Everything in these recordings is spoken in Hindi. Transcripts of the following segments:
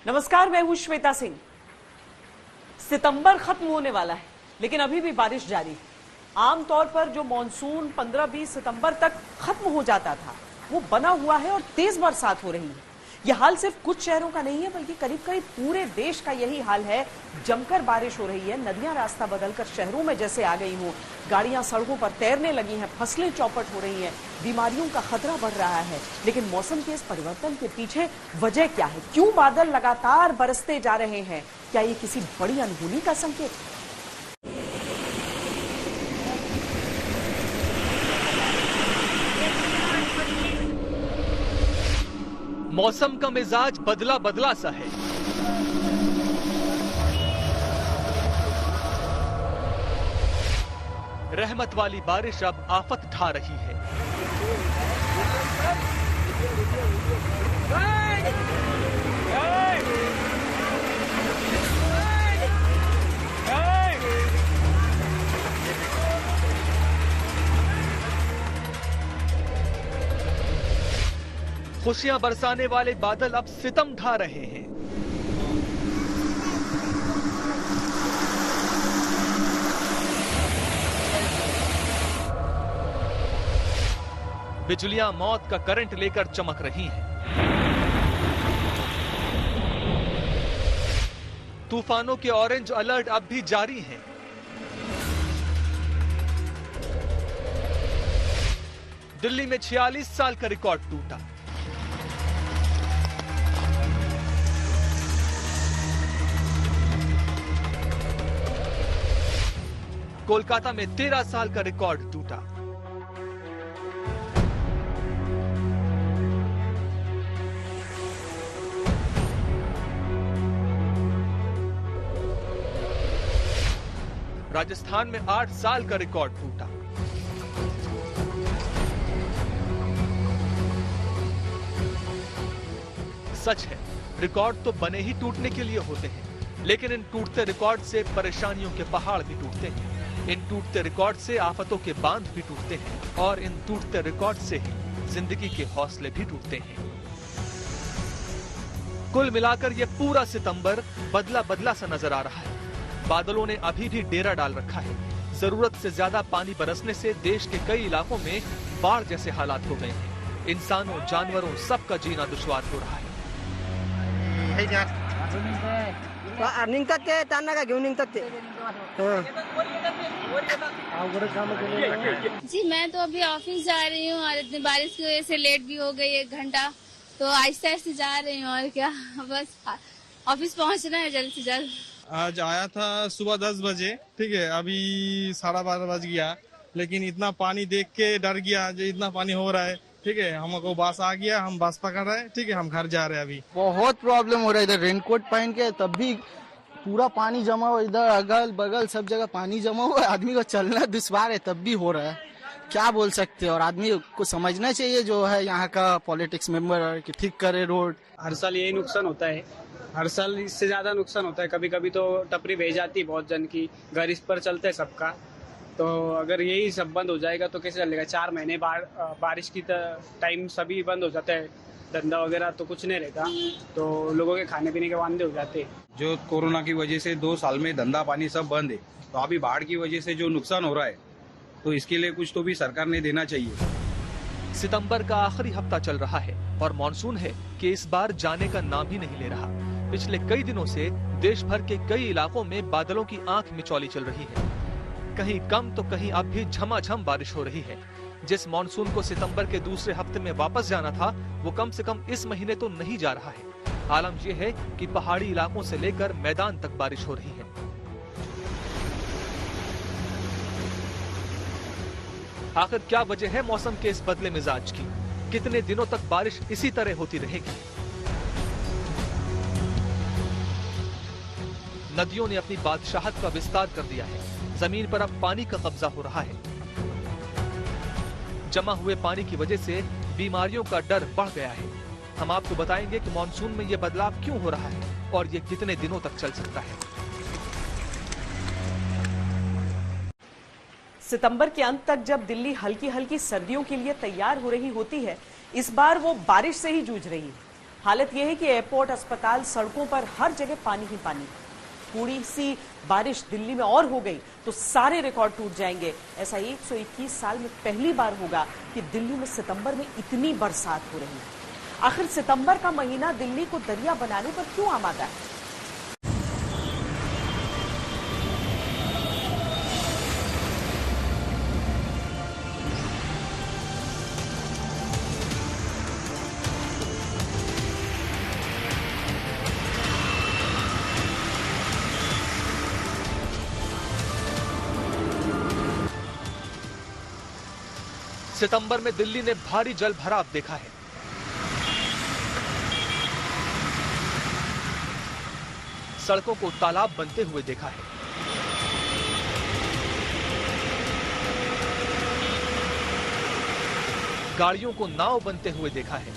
नमस्कार, मैं हूं श्वेता सिंह। सितंबर खत्म होने वाला है, लेकिन अभी भी बारिश जारी है। आमतौर पर जो मॉनसून 15-20 सितंबर तक खत्म हो जाता था, वो बना हुआ है और तेज बरसात हो रही है। यह हाल सिर्फ कुछ शहरों का नहीं है, बल्कि करीब करीब पूरे देश का यही हाल है। जमकर बारिश हो रही है, नदियां रास्ता बदलकर शहरों में जैसे आ गई हों, गाड़ियां सड़कों पर तैरने लगी हैं, फसलें चौपट हो रही हैं, बीमारियों का खतरा बढ़ रहा है। लेकिन मौसम के इस परिवर्तन के पीछे वजह क्या है? क्यों बादल लगातार बरसते जा रहे हैं? क्या ये किसी बड़ी अनहोनी का संकेत है? मौसम का मिजाज बदला बदला सा है। रहमत वाली बारिश अब आफत ढा रही है। खुशियां बरसाने वाले बादल अब सितम ढा रहे हैं। बिजलियां मौत का करंट लेकर चमक रही हैं। तूफानों के ऑरेंज अलर्ट अब भी जारी हैं। दिल्ली में 46 साल का रिकॉर्ड टूटा। कोलकाता में 13 साल का रिकॉर्ड टूटा। राजस्थान में 8 साल का रिकॉर्ड टूटा। सच है, रिकॉर्ड तो बने ही टूटने के लिए होते हैं, लेकिन इन टूटते रिकॉर्ड से परेशानियों के पहाड़ भी टूटते हैं। इन टूटते रिकॉर्ड से आफतों के बांध भी टूटते हैं और इन टूटते रिकॉर्ड से ही जिंदगी के हौसले भी टूटते हैं। कुल मिलाकर ये पूरा सितंबर बदला बदला सा नजर आ रहा है। बादलों ने अभी भी डेरा डाल रखा है। जरूरत से ज्यादा पानी बरसने से देश के कई इलाकों में बाढ़ जैसे हालात हो गए हैं। इंसानों, जानवरों, सबका जीना दुश्वार हो रहा है। जी, मैं तो अभी ऑफिस जा रही हूँ और इतनी बारिश की वजह से लेट भी हो गई 1 घंटा, तो आहिस्ते आहिस्ते जा रही हूँ। और क्या, बस ऑफिस पहुँचना है जल्द से जल्द। आज आया था सुबह 10 बजे, ठीक है, अभी 12:30 बज गया, लेकिन इतना पानी देख के डर गया जो इतना पानी हो रहा है। ठीक है, हमको बस आ गया, हम बस पकड़ रहे हैं। ठीक है, हम घर जा रहे हैं। अभी बहुत प्रॉब्लम हो रहा है। इधर रेनकोट पहन के तब भी पूरा पानी जमा हुआ, इधर अगल बगल सब जगह पानी जमा हुआ है। आदमी को चलना दुश्वार है, तब भी हो रहा है। क्या बोल सकते हैं? और आदमी को समझना चाहिए जो है यहाँ का पॉलिटिक्स मेंबर कि ठीक करे रोड। हर साल यही नुकसान होता है, हर साल इससे ज्यादा नुकसान होता है। कभी कभी तो टपरी बह जाती है बहुत जन की, घर इस पर चलता है सबका। तो अगर यही सब बंद हो जाएगा तो कैसे चलेगा? 4 महीने बारिश की टाइम सभी बंद हो जाता है, धंधा वगैरह तो कुछ नहीं रहता, तो लोगों के खाने पीने के वांदे हो जाते हैं। जो कोरोना की वजह से 2 साल में धंधा पानी सब बंद है, तो अभी बाढ़ की वजह से जो नुकसान हो रहा है, तो इसके लिए कुछ तो भी सरकार ने देना चाहिए। सितंबर का आखिरी हफ्ता चल रहा है और मॉनसून है कि इस बार जाने का नाम ही नहीं ले रहा। पिछले कई दिनों से देश भर के कई इलाकों में बादलों की आंख मिचौली चल रही है। कहीं कम तो कहीं अब भी झमाझम बारिश हो रही है। जिस मॉनसून को सितंबर के दूसरे हफ्ते में वापस जाना था, वो कम से कम इस महीने तो नहीं जा रहा है। आलम यह है कि पहाड़ी इलाकों से लेकर मैदान तक बारिश हो रही है। आखिर क्या वजह है मौसम के इस बदले मिजाज की? कितने दिनों तक बारिश इसी तरह होती रहेगी? नदियों ने अपनी बादशाहत का विस्तार कर दिया है। जमीन पर अब पानी का कब्जा हो रहा है। जमा हुए पानी की वजह से बीमारियों का डर बढ़ गया है। हम आपको बताएंगे कि मॉनसून में यह बदलाव क्यों हो रहा है और ये कितने दिनों तक चल सकता है। सितंबर के अंत तक जब दिल्ली हल्की हल्की सर्दियों के लिए तैयार हो रही होती है, इस बार वो बारिश से ही जूझ रही है। हालत यह है कि एयरपोर्ट, अस्पताल, सड़कों पर हर जगह पानी ही पानी। थोड़ी सी बारिश दिल्ली में और हो गई तो सारे रिकॉर्ड टूट जाएंगे। ऐसा 121 साल में पहली बार होगा कि दिल्ली में सितंबर में इतनी बरसात हो रही है। आखिर सितंबर का महीना दिल्ली को दरिया बनाने पर क्यों आमादा है? सितंबर में दिल्ली ने भारी जल भराव देखा है। सड़कों को तालाब बनते हुए देखा है। गाड़ियों को नाव बनते हुए देखा है।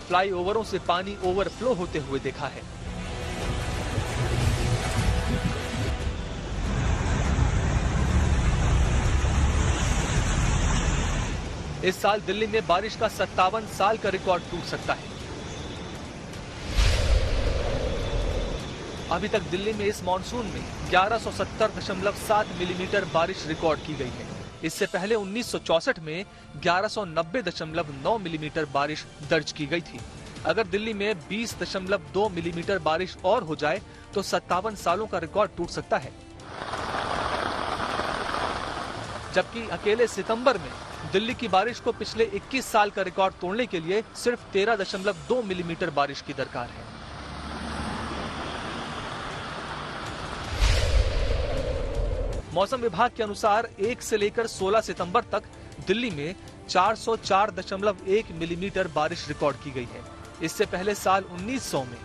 फ्लाईओवरों से पानी ओवरफ्लो होते हुए देखा है। इस साल दिल्ली में बारिश का 57 साल का रिकॉर्ड टूट सकता है। अभी तक दिल्ली में इस मॉनसून में 1170.7 मिलीमीटर बारिश रिकॉर्ड की गई है। इससे पहले 1964 में 1190.9 मिलीमीटर बारिश दर्ज की गई थी। अगर दिल्ली में 20.2 मिलीमीटर बारिश और हो जाए तो 57 सालों का रिकॉर्ड टूट सकता है। जबकि अकेले सितंबर में दिल्ली की बारिश को पिछले 21 साल का रिकॉर्ड तोड़ने के लिए सिर्फ 13.2 मिलीमीटर बारिश की दरकार है। मौसम विभाग के अनुसार 1 से लेकर 16 सितंबर तक दिल्ली में 404.1 मिलीमीटर बारिश रिकॉर्ड की गई है। इससे पहले साल 1900 में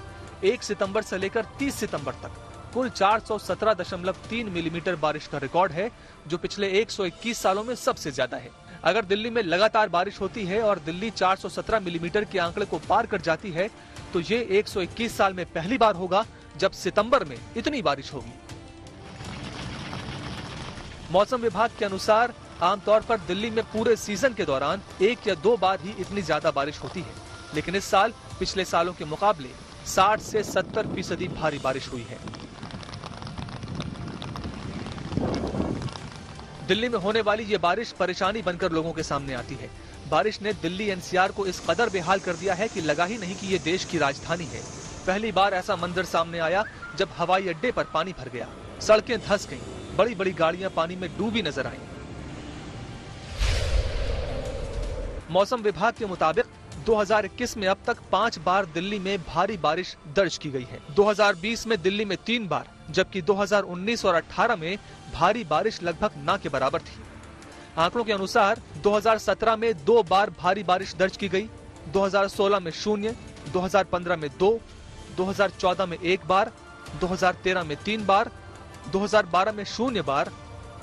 1 सितंबर से लेकर 30 सितंबर तक कुल 417.3 मिलीमीटर बारिश का रिकॉर्ड है, जो पिछले 121 सालों में सबसे ज्यादा है। अगर दिल्ली में लगातार बारिश होती है और दिल्ली 417 मिलीमीटर के आंकड़े को पार कर जाती है तो ये 121 साल में पहली बार होगा जब सितंबर में इतनी बारिश होगी। मौसम विभाग के अनुसार आमतौर पर दिल्ली में पूरे सीजन के दौरान 1 या 2 बार ही इतनी ज्यादा बारिश होती है, लेकिन इस साल पिछले सालों के मुकाबले 60 से 70% भारी बारिश हुई है। दिल्ली में होने वाली ये बारिश परेशानी बनकर लोगों के सामने आती है। बारिश ने दिल्ली एनसीआर को इस कदर बेहाल कर दिया है कि लगा ही नहीं कि ये देश की राजधानी है। पहली बार ऐसा मंजर सामने आया जब हवाई अड्डे पर पानी भर गया, सड़कें धंस गईं, बड़ी बड़ी गाड़ियां पानी में डूबी नजर आईं। मौसम विभाग के मुताबिक 2021 में अब तक 5 बार दिल्ली में भारी बारिश दर्ज की गई है। 2020 में दिल्ली में 3 बार, जबकि 2019 और 18 में भारी बारिश लगभग ना के बराबर थी। आंकड़ों के अनुसार 2017 में 2 बार भारी बारिश दर्ज की गई, 2016 में 0, 2015 में 2, 2014 में 1 बार, 2013 में 3 बार, 2012 में 0 बार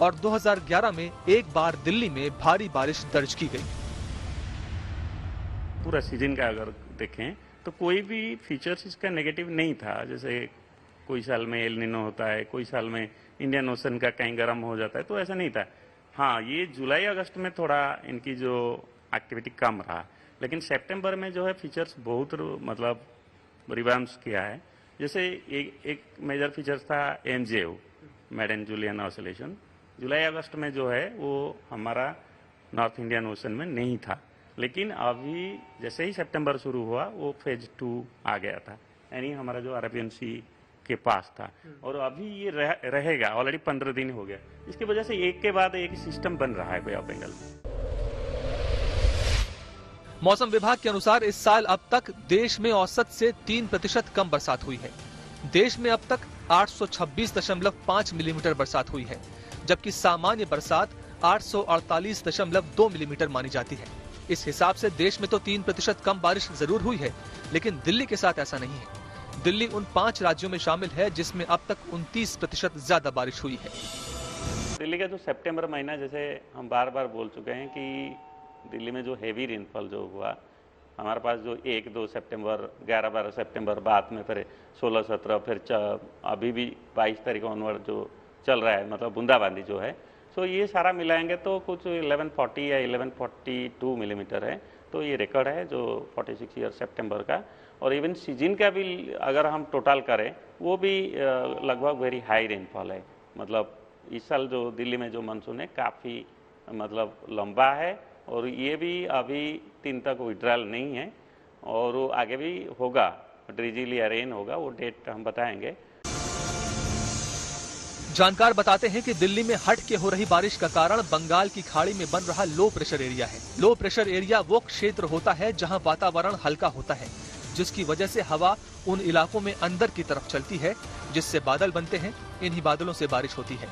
और 2011 में 1 बार दिल्ली में भारी बारिश दर्ज की गई। पूरा सीजन का अगर देखें तो कोई भी फीचर्स इसका नेगेटिव नहीं था। जैसे कोई साल में एल निनो होता है, कोई साल में इंडियन ओशन का कहीं गर्म हो जाता है, तो ऐसा नहीं था। हाँ, ये जुलाई अगस्त में थोड़ा इनकी जो एक्टिविटी कम रहा, लेकिन सितंबर में जो है फीचर्स बहुत मतलब रिवाम्स किया है। जैसे एक मेजर फीचर्स था MJO, मैडन जूलियन ऑसिलेशन। जुलाई अगस्त में जो है वो हमारा नॉर्थ इंडियन ओशन में नहीं था, लेकिन अभी जैसे ही सितंबर शुरू हुआ वो फेज 2 आ गया था, यानी हमारा जो अरेबियन सी के पास था, और अभी ये रहेगा। ऑलरेडी 15 दिन हो गया। इसकी वजह से एक के बाद एक सिस्टम बन रहा है बे ऑफ बंगाल। मौसम विभाग के अनुसार इस साल अब तक देश में औसत से 3% कम बरसात हुई है। देश में अब तक 826.5 मिलीमीटर बरसात हुई है, जबकि सामान्य बरसात 848.2 मिलीमीटर मानी जाती है। इस हिसाब से देश में तो 3% कम बारिश जरूर हुई है, लेकिन दिल्ली के साथ ऐसा नहीं है। दिल्ली उन 5 राज्यों में शामिल है जिसमें अब तक 29% ज्यादा बारिश हुई है। दिल्ली का जो सितंबर महीना, जैसे हम बार बार बोल चुके हैं कि दिल्ली में जो हैवी रेनफॉल जो हुआ, हमारे पास जो 1-2 सितंबर, 11-12 सितंबर, बाद में फिर 16-17, फिर अभी भी 22 तारीख ऑनवर्ड जो चल रहा है, मतलब बूंदाबांदी जो है सो ये सारा मिलाएंगे तो कुछ 1140 या 1142 मिलीमीटर है। तो ये रिकॉर्ड है जो 46 ईयर सितंबर का। और इवन सीजन का भी अगर हम टोटल करें वो भी लगभग वेरी हाई रेनफॉल है। मतलब इस साल जो दिल्ली में जो मानसून है काफ़ी मतलब लंबा है और ये भी अभी 3 तक विड्रॉल नहीं है और वो आगे भी होगा, ड्रिजिल या रेन होगा, वो डेट हम बताएंगे। जानकार बताते हैं कि दिल्ली में हट के हो रही बारिश का कारण बंगाल की खाड़ी में बन रहा लो प्रेशर एरिया है। लो प्रेशर एरिया वो क्षेत्र होता है जहां वातावरण हल्का होता है, जिसकी वजह से हवा उन इलाकों में अंदर की तरफ चलती है, जिससे बादल बनते हैं। इन्हीं बादलों से बारिश होती है।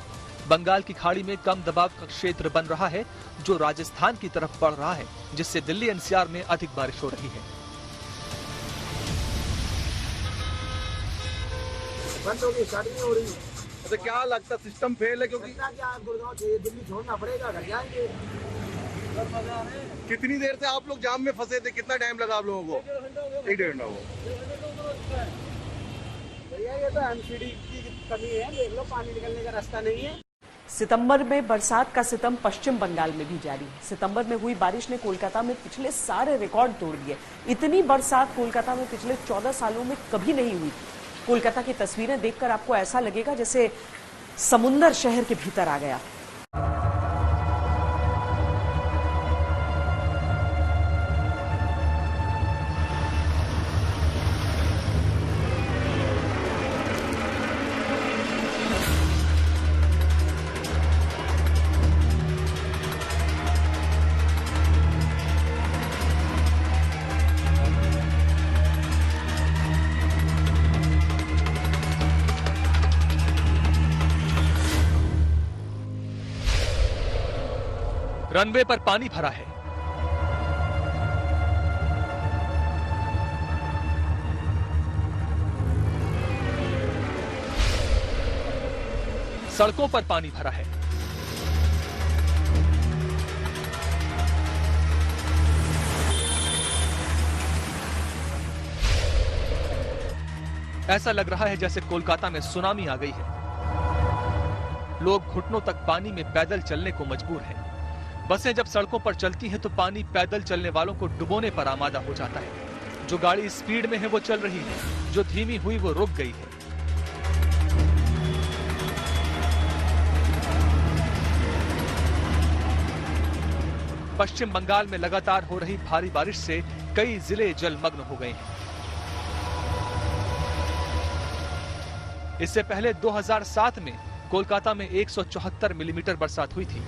बंगाल की खाड़ी में कम दबाव का क्षेत्र बन रहा है जो राजस्थान की तरफ बढ़ रहा है, जिससे दिल्ली एनसीआर में अधिक बारिश हो रही है। बंद हो गई, स्टार्ट नहीं हो रही। तो क्या लगता सिस्टम फेल है? क्योंकि गुड़गांव चाहिए, दिल्ली छोड़ना पड़ेगा, घर जाएंगे। कितनी देर से आप लोग जाम में फंसे थे? कितना टाइम लगा आप लोगों को? 1-1.5 घंटा हुआ। भैया ये तो एमसीडी की कमी है, देख लो पानी निकलने का रास्ता नहीं है। सितंबर में बरसात का सितम पश्चिम बंगाल में भी जारी है। सितंबर में हुई बारिश ने कोलकाता में पिछले सारे रिकॉर्ड तोड़ दिए। इतनी बरसात कोलकाता में पिछले 14 सालों में कभी नहीं हुई थी। कोलकाता की तस्वीरें देखकर आपको ऐसा लगेगा जैसे समुंदर शहर के भीतर आ गया। रनवे पर पानी भरा है। सड़कों पर पानी भरा है। ऐसा लग रहा है जैसे कोलकाता में सुनामी आ गई है। लोग घुटनों तक पानी में पैदल चलने को मजबूर हैं। बसें जब सड़कों पर चलती हैं तो पानी पैदल चलने वालों को डुबोने पर आमादा हो जाता है। जो गाड़ी स्पीड में है वो चल रही है, जो धीमी हुई वो रुक गई है। पश्चिम बंगाल में लगातार हो रही भारी बारिश से कई जिले जलमग्न हो गए हैं। इससे पहले 2007 में कोलकाता में 174 मिलीमीटर बरसात हुई थी।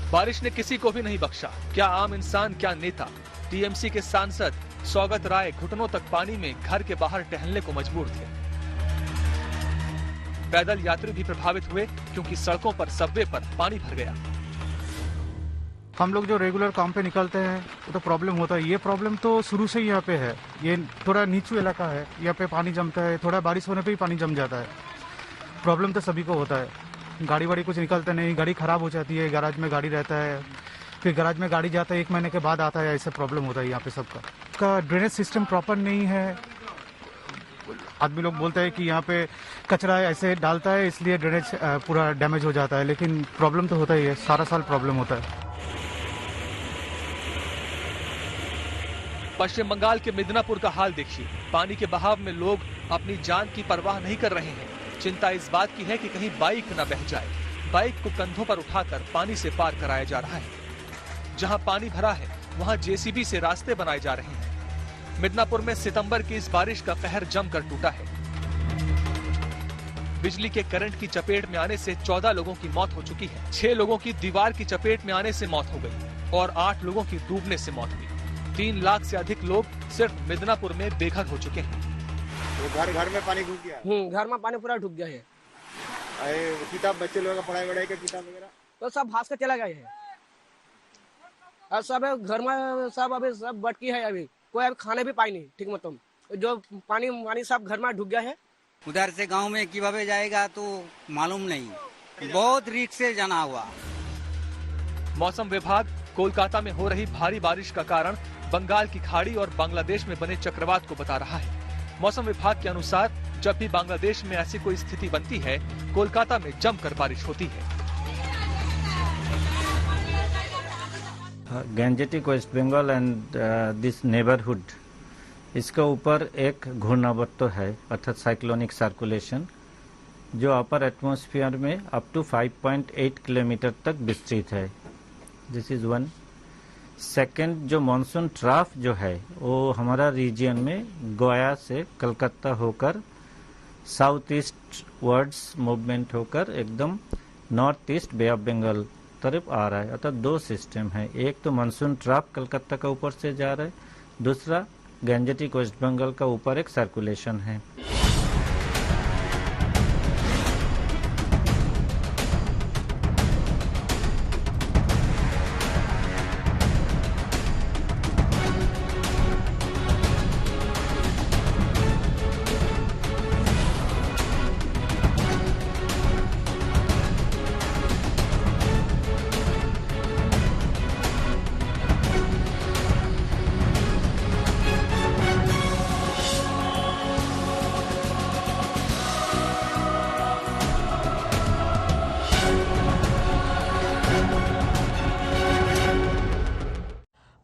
बारिश ने किसी को भी नहीं बख्शा, क्या आम इंसान, क्या नेता। टीएमसी के सांसद सौगत राय घुटनों तक पानी में घर के बाहर टहलने को मजबूर थे। पैदल यात्री भी प्रभावित हुए क्योंकि सड़कों पर, सबवे पर पानी भर गया। हम लोग जो रेगुलर काम पे निकलते हैं वो तो प्रॉब्लम होता है। ये प्रॉब्लम तो शुरू से ही यहाँ पे है। ये थोड़ा नीचू इलाका है, यहाँ पे पानी जमता है, थोड़ा बारिश होने पे ही पानी जम जाता है। प्रॉब्लम तो सभी को होता है। गाड़ी वाड़ी कुछ निकलता नहीं, गाड़ी खराब हो जाती है, गैराज में गाड़ी रहता है, फिर गैराज में गाड़ी जाता है, 1 महीने के बाद आता है। ऐसा प्रॉब्लम होता है यहाँ पे सबका। ड्रेनेज सिस्टम प्रॉपर नहीं है। आदमी लोग बोलते हैं कि यहाँ पे कचरा ऐसे डालता है इसलिए ड्रेनेज पूरा डैमेज हो जाता है, लेकिन प्रॉब्लम तो होता ही है, सारा साल प्रॉब्लम होता है। पश्चिम बंगाल के मिदनापुर का हाल देखिए। पानी के बहाव में लोग अपनी जान की परवाह नहीं कर रहे हैं। चिंता इस बात की है कि कहीं बाइक न बह जाए। बाइक को कंधों पर उठाकर पानी से पार कराया जा रहा है। जहां पानी भरा है वहां जेसीबी से रास्ते बनाए जा रहे हैं। मिदनापुर में सितंबर की इस बारिश का कहर जमकर टूटा है। बिजली के करंट की चपेट में आने से 14 लोगों की मौत हो चुकी है। 6 लोगों की दीवार की चपेट में आने से मौत हो गई और 8 लोगों की डूबने से मौत हुई। 3 लाख से अधिक लोग सिर्फ मिदनापुर में बेघर हो चुके हैं। तो घर में पानी घुस गया। घर में पानी पूरा ढुक गया है। किताब बच्चे लोगों का पढ़ाई वढ़ाई का किताब वगैरह तो सब भास के चला गया है। और सब घर में सब अभी सब बटकी है। अभी कोई अभी खाने भी पाई नहीं ठीक मतलब, जो पानी सब घर में ढुक गया है। उधर से गांव में किभाবে जाएगा तो मालूम नहीं, बहुत रिस्क से जाना हुआ। मौसम विभाग कोलकाता में हो रही भारी बारिश का कारण बंगाल की खाड़ी और बांग्लादेश में बने चक्रवात को बता रहा है। मौसम विभाग के अनुसार जब भी बांग्लादेश में ऐसी कोई स्थिति बनती है, कोलकाता में जमकर बारिश होती है। Gangetic West Bengal and this neighbourhood, इसके ऊपर एक घूर्णावर्त है, अर्थात साइक्लोनिक सर्कुलेशन, जो अपर एटमॉस्फेयर में अप टू 5.8 किलोमीटर तक विस्तृत है। This is one. सेकंड, जो मानसून ट्राफ जो है वो हमारा रीजन में गोया से कलकत्ता होकर साउथ ईस्ट वर्ड्स मूवमेंट होकर एकदम north east Bay of Bengal तरफ आ रहा है। अर्थात दो सिस्टम है, एक तो मानसून ट्राफ कलकत्ता का ऊपर से जा रहा है, दूसरा गैंजेटिक वेस्ट बंगाल का ऊपर एक सर्कुलेशन है।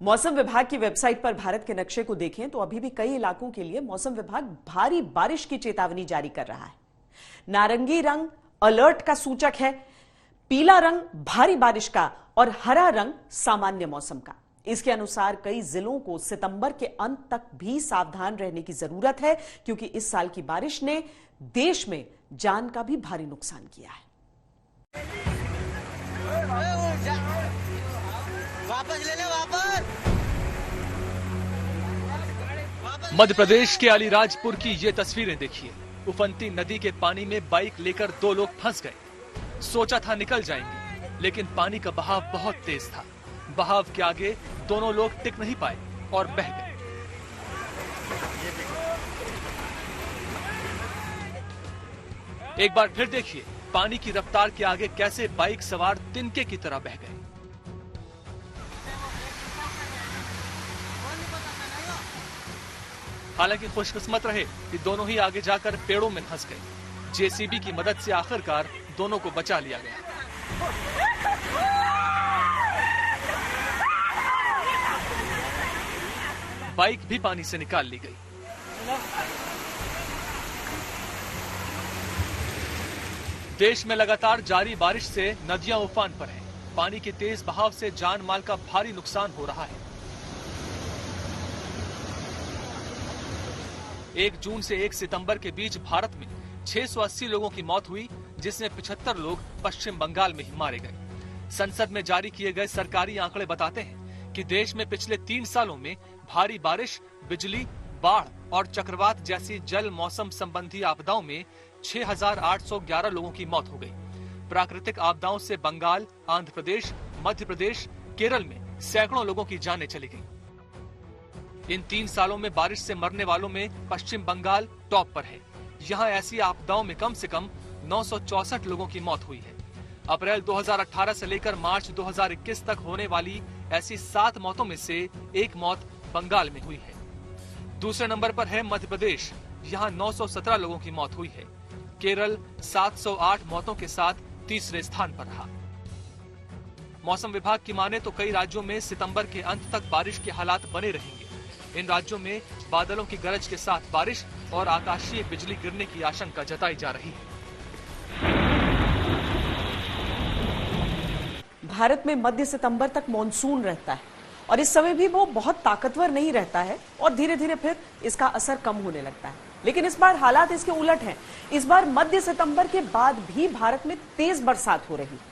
मौसम विभाग की वेबसाइट पर भारत के नक्शे को देखें तो अभी भी कई इलाकों के लिए मौसम विभाग भारी बारिश की चेतावनी जारी कर रहा है। नारंगी रंग अलर्ट का सूचक है, पीला रंग भारी बारिश का और हरा रंग सामान्य मौसम का। इसके अनुसार कई जिलों को सितंबर के अंत तक भी सावधान रहने की जरूरत है, क्योंकि इस साल की बारिश ने देश में जान का भी भारी नुकसान किया है। वापस ले ले, वापस। मध्य प्रदेश के अलीराजपुर की ये तस्वीरें देखिए। उफनती नदी के पानी में बाइक लेकर दो लोग फंस गए। सोचा था निकल जाएंगे, लेकिन पानी का बहाव बहुत तेज था। बहाव के आगे दोनों लोग टिक नहीं पाए और बह गए। एक बार फिर देखिए पानी की रफ्तार के आगे कैसे बाइक सवार तिनके की तरह बह गए। हालांकि खुशकिस्मत रहे कि दोनों ही आगे जाकर पेड़ों में फंस गए। जेसीबी की मदद से आखिरकार दोनों को बचा लिया गया। बाइक भी पानी से निकाल ली गई। देश में लगातार जारी बारिश से नदियां उफान पर हैं। पानी के तेज बहाव से जान माल का भारी नुकसान हो रहा है। 1 जून से 1 सितंबर के बीच भारत में 680 लोगों की मौत हुई, जिसमें 75 लोग पश्चिम बंगाल में ही मारे गए। संसद में जारी किए गए सरकारी आंकड़े बताते हैं कि देश में पिछले 3 सालों में भारी बारिश, बिजली, बाढ़ और चक्रवात जैसी जल मौसम संबंधी आपदाओं में 6,811 लोगों की मौत हो गई। प्राकृतिक आपदाओं से बंगाल, आंध्र प्रदेश, मध्य प्रदेश, केरल में सैकड़ों लोगों की जानें चली गईं। इन 3 सालों में बारिश से मरने वालों में पश्चिम बंगाल टॉप पर है। यहाँ ऐसी आपदाओं में कम से कम 964 लोगों की मौत हुई है। अप्रैल 2018 से लेकर मार्च 2021 तक होने वाली ऐसी 7 मौतों में से 1 मौत बंगाल में हुई है। दूसरे नंबर पर है मध्य प्रदेश, यहाँ 917 लोगों की मौत हुई है। केरल 708 मौतों के साथ तीसरे स्थान पर रहा। मौसम विभाग की माने तो कई राज्यों में सितंबर के अंत तक बारिश के हालात बने रहेंगे। इन राज्यों में बादलों की गरज के साथ बारिश और आकाशीय बिजली गिरने की आशंका जताई जा रही है। भारत में मध्य सितंबर तक मॉनसून रहता है और इस समय भी वो बहुत ताकतवर नहीं रहता है और धीरे धीरे फिर इसका असर कम होने लगता है। लेकिन इस बार हालात इसके उलट हैं। इस बार मध्य सितंबर के बाद भी भारत में तेज बरसात हो रही है।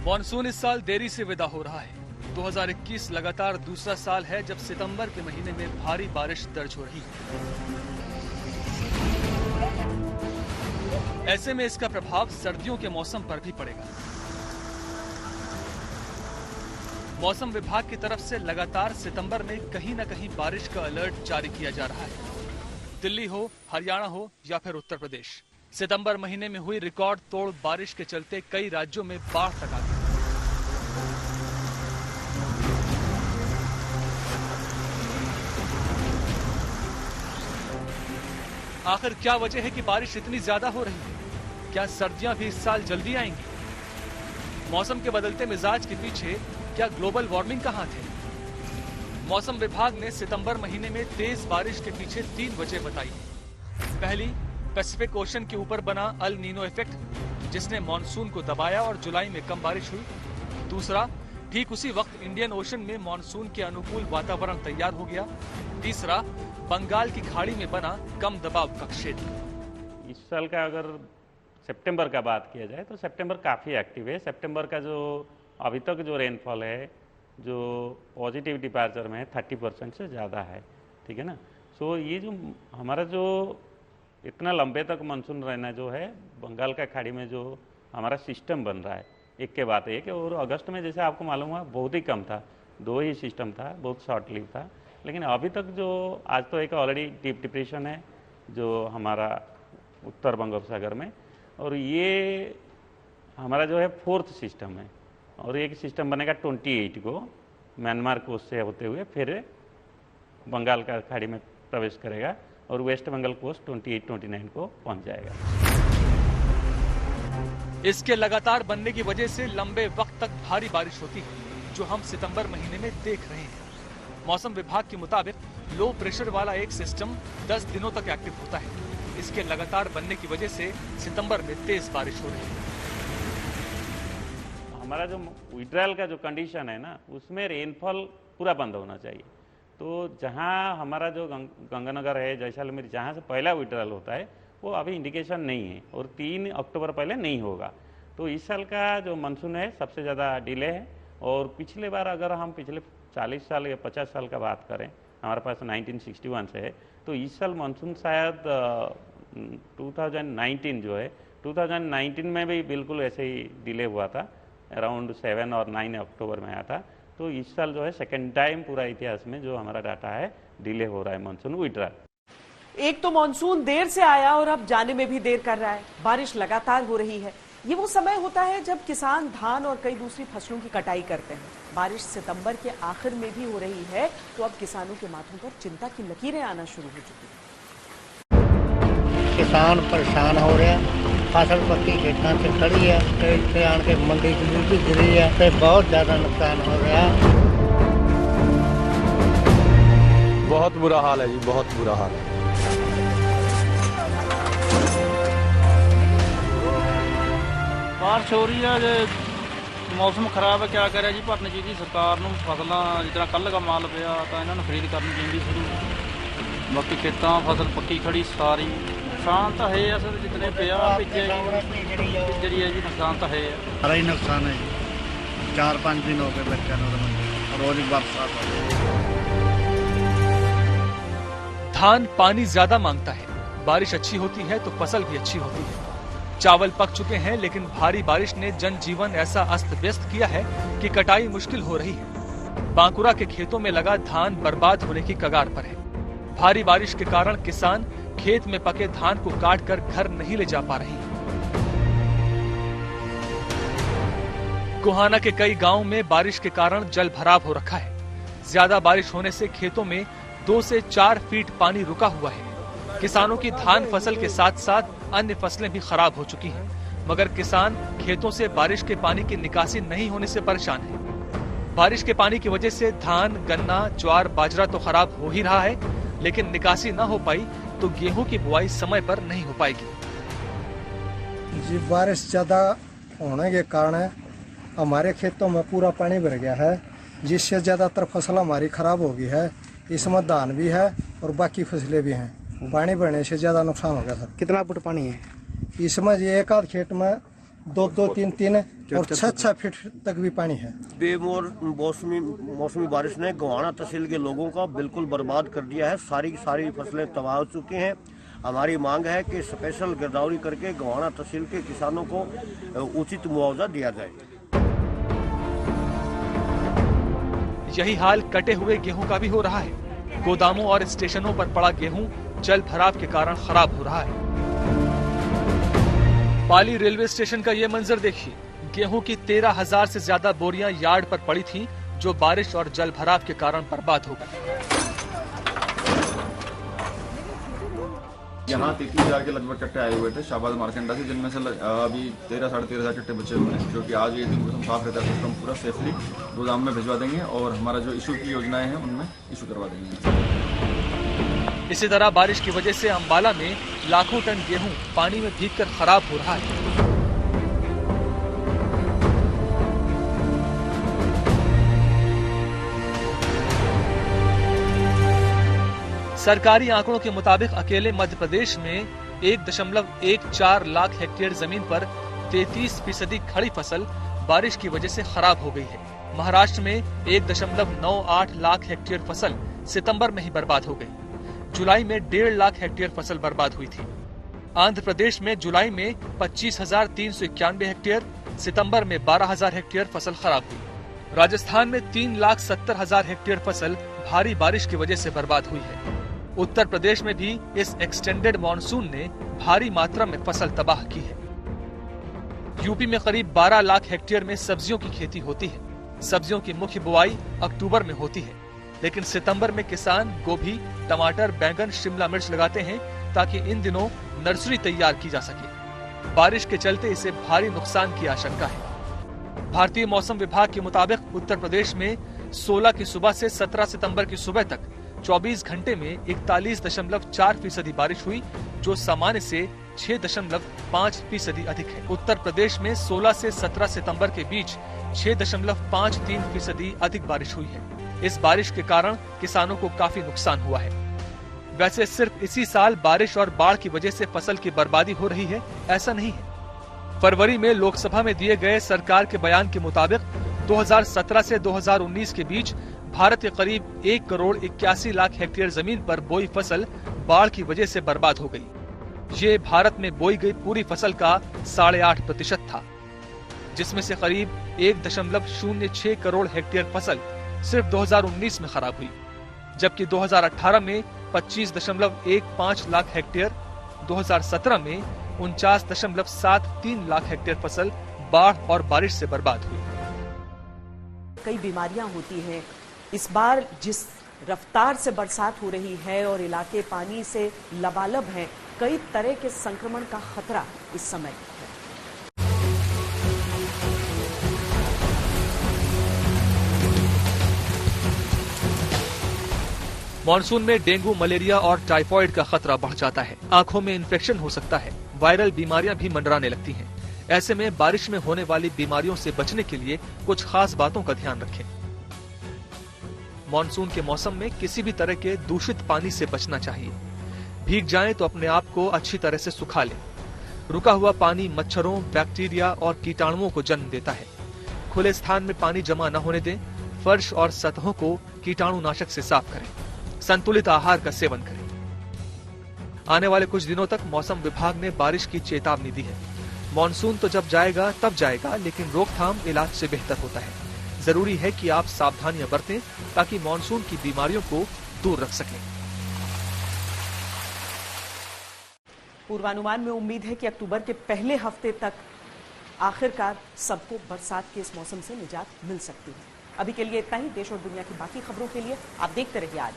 मॉनसून इस साल देरी से विदा हो रहा है। 2021 लगातार दूसरा साल है जब सितंबर के महीने में भारी बारिश दर्ज हो रही है। ऐसे में इसका प्रभाव सर्दियों के मौसम पर भी पड़ेगा। मौसम विभाग की तरफ से लगातार सितंबर में कहीं न कहीं बारिश का अलर्ट जारी किया जा रहा है। दिल्ली हो, हरियाणा हो या फिर उत्तर प्रदेश, सितंबर महीने में हुई रिकॉर्ड तोड़ बारिश के चलते कई राज्यों में बाढ़ तक आ गई। आखिर क्या वजह है कि बारिश इतनी ज्यादा हो रही है? क्या सर्दियां भी इस साल जल्दी आएंगी? मौसम के बदलते मिजाज के पीछे क्या ग्लोबल वार्मिंग का हाथ है? मौसम विभाग ने सितंबर महीने में तेज बारिश के पीछे 3 वजह बताई है। पहली, पैसिफिक ओशन के ऊपर बना अल नीनो इफेक्ट, जिसने मॉनसून को दबाया और जुलाई में कम बारिश हुई। दूसरा, ठीक उसी वक्त इंडियन ओशन में मॉनसून के अनुकूल वातावरण तैयार हो गया। तीसरा, बंगाल की खाड़ी में बना कम दबाव का क्षेत्र। इस साल का अगर सितंबर का बात किया जाए तो सितंबर काफ़ी एक्टिव है। सितंबर का जो अभी तक जो रेनफॉल है, जो पॉजिटिव डिपार्चर में 30% से ज़्यादा है, ठीक है ना। सो ये जो हमारा जो इतना लंबे तक मानसून रहना जो है, बंगाल का खाड़ी में जो हमारा सिस्टम बन रहा है एक के बाद एक, और अगस्त में जैसे आपको मालूम हुआ बहुत ही कम था, 2 ही सिस्टम था, बहुत शॉर्ट लिव था। लेकिन अभी तक जो आज तो एक ऑलरेडी डीप डिप्रेशन है जो हमारा उत्तर बंगोपसागर में, और ये हमारा जो है 4th सिस्टम है, और एक सिस्टम बनेगा 28 को म्यांमार कोस्ट से होते हुए फिर बंगाल का खाड़ी में प्रवेश करेगा और वेस्ट बंगाल कोस्ट 28-29 को पहुंच जाएगा। इसके लगातार बनने की वजह से लंबे वक्त तक भारी बारिश होती है, जो हम सितंबर महीने में देख रहे हैं। मौसम विभाग के मुताबिक लो प्रेशर वाला एक सिस्टम 10 दिनों तक एक्टिव होता है। इसके लगातार बनने की वजह से सितंबर में तेज बारिश हो रही है। हमारा जो विड्रॉल का जो कंडीशन है ना, उसमें रेनफॉल पूरा बंद होना चाहिए। तो जहां हमारा जो गंगानगर है, जैसलमेर, जहां से पहला विड्रॉल होता है वो अभी इंडिकेशन नहीं है, और 3 अक्टूबर पहले नहीं होगा। तो इस साल का जो मानसून है सबसे ज़्यादा डिले है। और पिछले बार अगर हम पिछले 40 साल या 50 साल का बात करें, हमारे पास 1961 से है, तो इस साल मानसून शायद 2019 जो है, 2019 में भी बिल्कुल ऐसे ही डिले हुआ था, अराउंड 7 और 9 अक्टूबर में आया था। तो इस साल जो है सेकेंड टाइम पूरा इतिहास में जो हमारा डाटा है डिले हो रहा है मानसून विड्रॉल। एक तो मानसून देर से आया और अब जाने में भी देर कर रहा है, बारिश लगातार हो रही है। ये वो समय होता है जब किसान धान और कई दूसरी फसलों की कटाई करते हैं। बारिश सितंबर के आखिर में भी हो रही है, तो अब किसानों के माथों पर चिंता की लकीरें आना शुरू हो चुकी हैं। किसान परेशान हो रहे हैं, फसल पक्की खेतों से खड़ी है, ट्रेन आन के मंडी की गिरी है, तो बहुत ज्यादा नुकसान हो रहा है। बहुत बुरा हाल है जी, बहुत बुरा हाल है। बारिश हो रही है, मौसम खराब है, क्या करे जी, भरनी चाहिए सरकार ਨੂੰ ਫਸਲਾਂ ਜਿੱਦਾਂ ਕੱਲ ਦਾ ਮਾਲ ਪਿਆ ਤਾਂ ਇਹਨਾਂ ਨੂੰ ਖਰੀਦ ਕਰਨੀ ਚਾਹੀਦੀ ਸ਼ੁਰੂ। ਬਾਕੀ ਖੇਤਾਂ ਫਸਲ ਪੱਕੀ ਖੜੀ ਸਾਰੀ, ਨੁਕਸਾਨ ਤਾਂ ਹੈ ਅਸਲ ਜਿਤਨੇ ਪਿਆ ਭਿੱਜੇ ਜਿਹੜੀ ਹੈ ਜੀ, ਨੁਕਸਾਨ ਤਾਂ ਹੈ। सारा ही नुकसान है जी, 4-5 दिन हो गए बच्चा रोज बरसात हो रही। धान पानी ज्यादा मांगता है, बारिश अच्छी होती है तो फसल भी अच्छी होती है। चावल पक चुके हैं, लेकिन भारी बारिश ने जनजीवन ऐसा अस्त व्यस्त किया है कि कटाई मुश्किल हो रही है। बांकुरा के खेतों में लगा धान बर्बाद होने की कगार पर है। भारी बारिश के कारण किसान खेत में पके धान को काट कर घर नहीं ले जा पा रहे हैं। गोहाना के कई गांवों में बारिश के कारण जल भराव हो रखा है। ज्यादा बारिश होने से खेतों में 2 से 4 फीट पानी रुका हुआ है। किसानों की धान फसल के साथ साथ अन्य फसलें भी खराब हो चुकी हैं, मगर किसान खेतों से बारिश के पानी की निकासी नहीं होने से परेशान है। बारिश के पानी की वजह से धान, गन्ना, ज्वार, बाजरा तो खराब हो ही रहा है, लेकिन निकासी न हो पाई तो गेहूं की बुआई समय पर नहीं हो पाएगी। जी, बारिश ज्यादा होने के कारण हमारे खेतों में पूरा पानी भर गया है, जिससे ज्यादातर फसल हमारी खराब हो गई है। इसमें धान भी है और बाकी फसलें भी हैं। पानी भरने से ज्यादा नुकसान हो गया सर। कितना फुट पानी है इसमें? ये एक आध खेत में 2-2, 3-3 और 6-6 फीट तक भी पानी है। मौसमी बारिश ने गोहाना तहसील के लोगों का बिल्कुल बर्बाद कर दिया है। सारी फसलें तबाह हो चुकी हैं। हमारी मांग है कि स्पेशल गिरदावरी करके गोहाना तहसील के किसानों को उचित मुआवजा दिया जाए। यही हाल कटे हुए गेहूं का भी हो रहा है। गोदामों और स्टेशनों पर पड़ा गेहूं जल भराव के कारण खराब हो रहा है। पाली रेलवे स्टेशन का ये मंजर देखिए। गेहूं की 13,000 से ज्यादा बोरियां यार्ड पर पड़ी थीं, जो बारिश और जल भराव के कारण बर्बाद हो गई। यहाँ 33,000 के लगभग कट्टे आए हुए थे शाहबाद मार्केंडा से, जिनमें से अभी 13-साढ़े 13,000 कट्टे बचे हुए हैं, जो कि आज ये दिन मौसम साफ रहता है तो हम पूरा सेफली गोदाम में भिजवा देंगे और हमारा जो इशू की योजनाएं हैं उनमें इशू करवा देंगे। इसी तरह बारिश की वजह से अंबाला में लाखों टन गेहूं पानी में भीगकर खराब हो रहा है। सरकारी आंकड़ों के मुताबिक अकेले मध्य प्रदेश में 1.14 लाख हेक्टेयर जमीन पर 33% खड़ी फसल बारिश की वजह से खराब हो गई है। महाराष्ट्र में 1.98 लाख हेक्टेयर फसल सितंबर में ही बर्बाद हो गई। जुलाई में 1.5 लाख हेक्टेयर फसल बर्बाद हुई थी। आंध्र प्रदेश में जुलाई में 25,391 हेक्टेयर, सितंबर में 12,000 हेक्टेयर फसल खराब हुई। राजस्थान में 3,70,000 हेक्टेयर फसल भारी बारिश की वजह से बर्बाद हुई है। उत्तर प्रदेश में भी इस एक्सटेंडेड मॉनसून ने भारी मात्रा में फसल तबाह की है। यूपी में करीब 12 लाख हेक्टेयर में सब्जियों की खेती होती है। सब्जियों की मुख्य बुआई अक्टूबर में होती है, लेकिन सितंबर में किसान गोभी, टमाटर, बैंगन, शिमला मिर्च लगाते हैं ताकि इन दिनों नर्सरी तैयार की जा सके। बारिश के चलते इसे भारी नुकसान की आशंका है। भारतीय मौसम विभाग के मुताबिक उत्तर प्रदेश में 16 की सुबह से 17 सितंबर की सुबह तक 24 घंटे में 41.4% बारिश हुई, जो सामान्य से 6.5% अधिक है। उत्तर प्रदेश में 16 से 17 सितंबर के बीच 6.53% अधिक बारिश हुई है। इस बारिश के कारण किसानों को काफी नुकसान हुआ है। वैसे सिर्फ इसी साल बारिश और बाढ़ की वजह से फसल की बर्बादी हो रही है, ऐसा नहीं है। फरवरी में लोकसभा में दिए गए सरकार के बयान के मुताबिक 2017 से 2019 के बीच भारत के करीब 1,81,00,000 हेक्टेयर जमीन पर बोई फसल बाढ़ की वजह से बर्बाद हो गई। ये भारत में बोई गई पूरी फसल का 8.5% था, जिसमें से करीब 1.06 करोड़ हेक्टेयर फसल सिर्फ 2019 में खराब हुई, जबकि 2018 में 25.15 लाख हेक्टेयर, 2017 में 49.73 लाख हेक्टेयर फसल बाढ़ और बारिश से बर्बाद हुई। कई बीमारियां होती हैं। इस बार जिस रफ्तार से बरसात हो रही है और इलाके पानी से लबालब हैं, कई तरह के संक्रमण का खतरा इस समय है। मॉनसून में डेंगू, मलेरिया और टाइफाइड का खतरा बढ़ जाता है। आंखों में इन्फेक्शन हो सकता है। वायरल बीमारियां भी मंडराने लगती हैं। ऐसे में बारिश में होने वाली बीमारियों से बचने के लिए कुछ खास बातों का ध्यान रखें। मॉनसून के मौसम में किसी भी तरह के दूषित पानी से बचना चाहिए। भीग जाएं तो अपने आप को अच्छी तरह से सुखा लें। रुका हुआ पानी मच्छरों, बैक्टीरिया और कीटाणुओं को जन्म देता है। खुले स्थान में पानी जमा न होने दें। फर्श और सतहों को कीटाणुनाशक से साफ करें। संतुलित आहार का सेवन करें। आने वाले कुछ दिनों तक मौसम विभाग ने बारिश की चेतावनी दी है। मॉनसून तो जब जाएगा तब जाएगा, लेकिन रोकथाम इलाज से बेहतर होता है। जरूरी है कि आप सावधानियां बरतें ताकि मॉनसून की बीमारियों को दूर रख सकें। पूर्वानुमान में उम्मीद है कि अक्टूबर के पहले हफ्ते तक आखिरकार सबको बरसात के इस मौसम से निजात मिल सकती है। अभी के लिए इतना ही। देश और दुनिया की बाकी खबरों के लिए आप देखते रहिए आज।